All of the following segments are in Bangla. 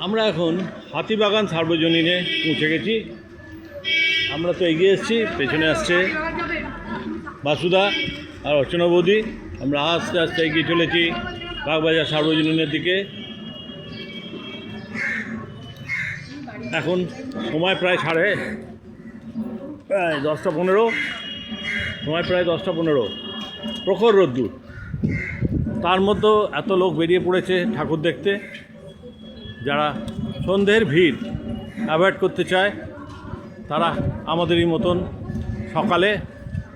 আমরা এখন হাতিবাগান সার্বজনীনে পৌঁছে গেছি। আমরা তো এগিয়ে এসেছি, পেছনে আসছে বাসুদা আর অর্চনা বৌদি। আমরা আস্তে আস্তে এগিয়ে চলেছি বাগবাজার সার্বজনীনের দিকে। এখন সময় প্রায় প্রায় 10:15, সময় প্রায় 10:15, প্রখর রোদ্দুর। তার মধ্যেও এত লোক বেরিয়ে পড়েছে ঠাকুর দেখতে। যারা সন্ধ্যের ভিড় অ্যাভয়েড করতে চায় তারা আমাদেরই মতন সকালে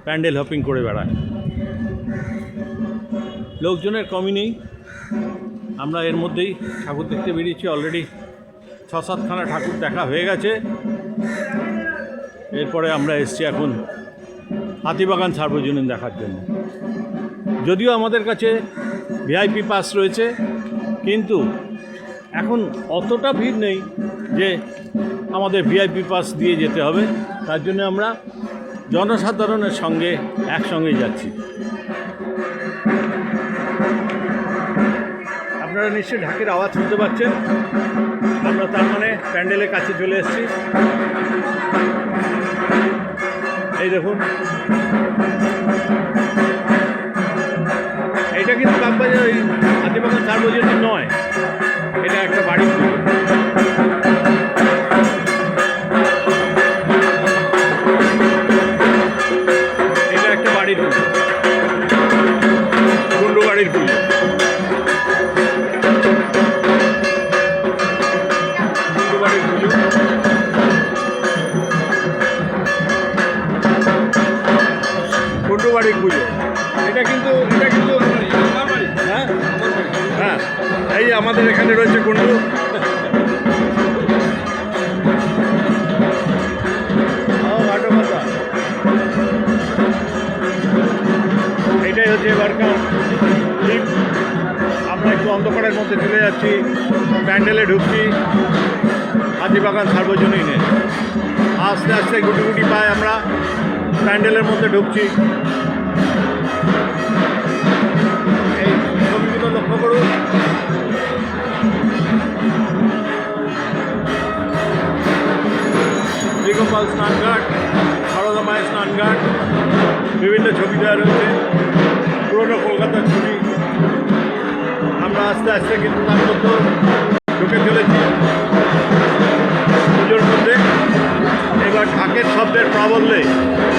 প্যান্ডেল হপিং করে বেড়ায়। লোকজনের কমই নেই। আমরা এর মধ্যেই ঠাকুর দেখতে বেরিয়েছি। অলরেডি 6-7খানা ঠাকুর দেখা হয়ে গেছে। এরপরে আমরা এসছি এখন হাতিবাগান সার্বজনীন দেখার জন্য। যদিও আমাদের কাছে ভিআইপি পাস রয়েছে, কিন্তু এখন অতটা ভিড় নেই যে আমাদের ভিআইপি পাস দিয়ে যেতে হবে। তার জন্য আমরা জনসাধারণের সঙ্গে একসঙ্গেই যাচ্ছি। আপনারা নিশ্চয়ই ঢাকের আওয়াজ শুনতে পাচ্ছেন। আমরা তার মানে প্যান্ডেলের কাছে চলে এসেছি। এই দেখুন, এটা কিন্তু বাগবাজার ওই হাতিবাগান সার্বজনীন নয়, এটা একটা বাড়ি। এটা একটা বাড়ির পুজো, কুণ্ডু বাড়ির পুজো। কুণ্ডু বাড়ির পুজো এটা কিন্তু হ্যাঁ হ্যাঁ, এই আমাদের এখানে রয়েছে কুণ্ডু। এইটাই হচ্ছে এবারকার ট্রিপ। আমরা একটু অন্ধকারের মধ্যে চলে যাচ্ছি, প্যান্ডেলে ঢুকছি হাতিবাগান সার্বজনীনে। আস্তে আস্তে গুটি গুটি পায়ে আমরা প্যান্ডেলের মধ্যে ঢুকছি। এই ছবিগুলো লক্ষ্য করুন। শ্রীগোপাল স্নানঘাট, সারদা মায়ের স্নানঘাট, বিভিন্ন ছবি দেওয়া রয়েছে, পুরনো কলকাতার ছবি। আমরা আস্তে আস্তে কিন্তু তার মধ্যে ঢুকে চলেছি পুজোর মধ্যে। এবার ঢাকের শব্দের প্রাবল্যে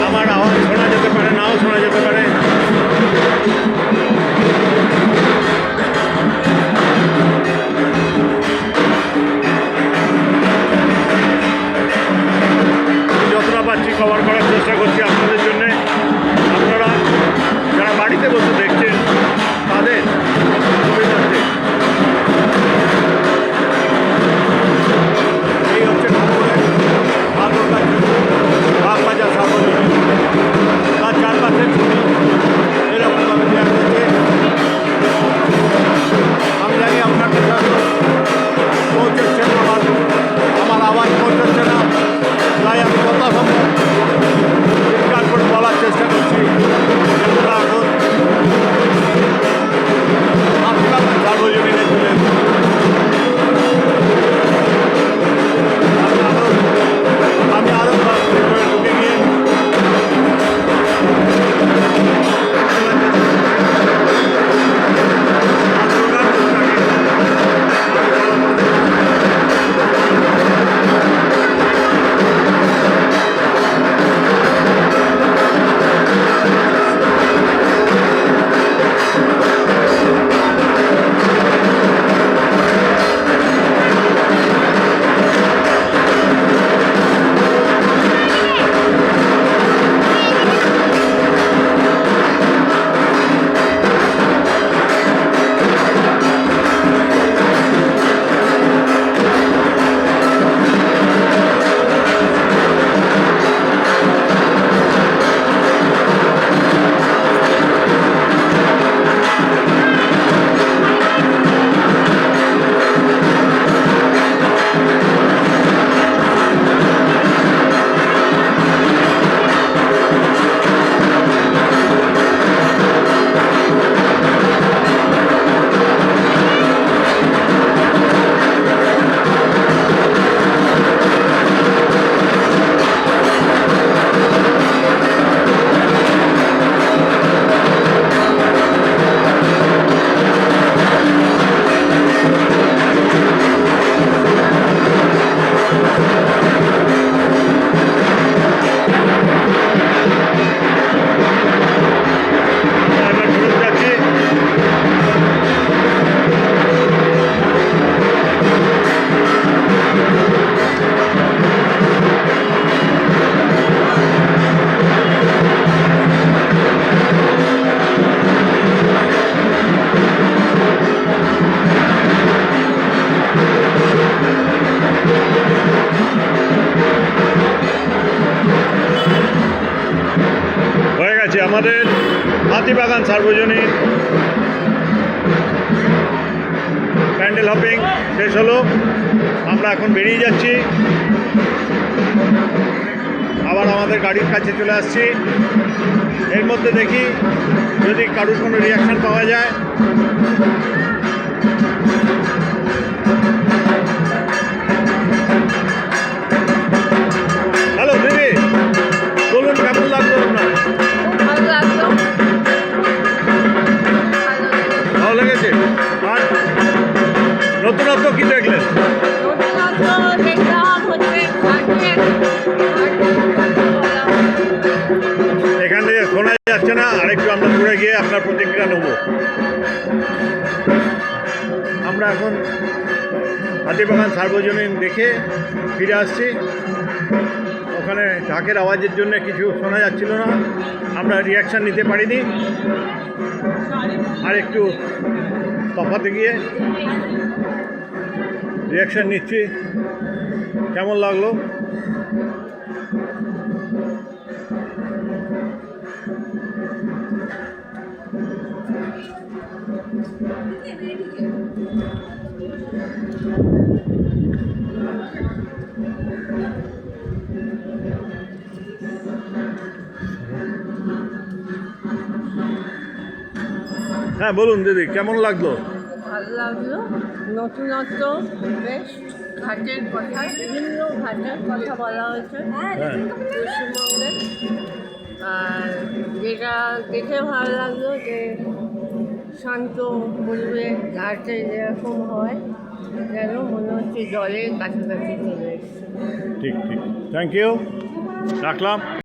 আমার আওয়াজ শোনা যেতে পারে, নাও শোনা যেতে পারে। যতটা পারছি কভার করার চেষ্টা করছি আপনাদের জন্যে। আপনারা যারা বাড়িতে বসে দেখছেন তাদের সুবিধার্থে হাতিবাগান সার্বজনীন প্যান্ডেল হপিং শেষ হলো। আমরা এখন বেরিয়ে যাচ্ছি, আবার আমাদের গাড়ির কাছে চলে আসছি। এর মধ্যে দেখি যদি কারোর কোনো রিয়াকশান পাওয়া যায়। হ্যালো দিদি, বলুন কেমন লাগলো আপনার? ভালো লাগলো। ভালো লেগেছে। আর নতুনত্ব কি দেখলেন? নতুনত্ব দেখলাম হচ্ছে এখান থেকে শোনা যাচ্ছে না, আরেকটু আমরা দূরে গিয়ে আপনার প্রতিক্রিয়া নেব। আমরা এখন হাতিবাগান সার্বজনীন দেখে ফিরে আসছি। ওখানে ঢাকের আওয়াজের জন্য কিছু শোনা যাচ্ছিল না, আমরা রিয়াকশান নিতে পারিনি। আর একটু তফাতে গিয়ে রিয়াকশান নিচ্ছি। কেমন লাগলো? হ্যাঁ বলুন দিদি, কেমন লাগলো? ভালো লাগলো। নতুনত্ব বেশ, ঘাটের কথা, বিভিন্ন ঘাটের কথা বলা হয়েছে পশ্চিমবঙ্গে। আর যেটা দেখে ভালো লাগলো যে শান্ত পরিবেশ, ঘাটে যেরকম হয় যেন মনে হচ্ছে জলের কাছাকাছি চলে এসছে। ঠিক ঠিক, থ্যাংক ইউ, রাখলাম।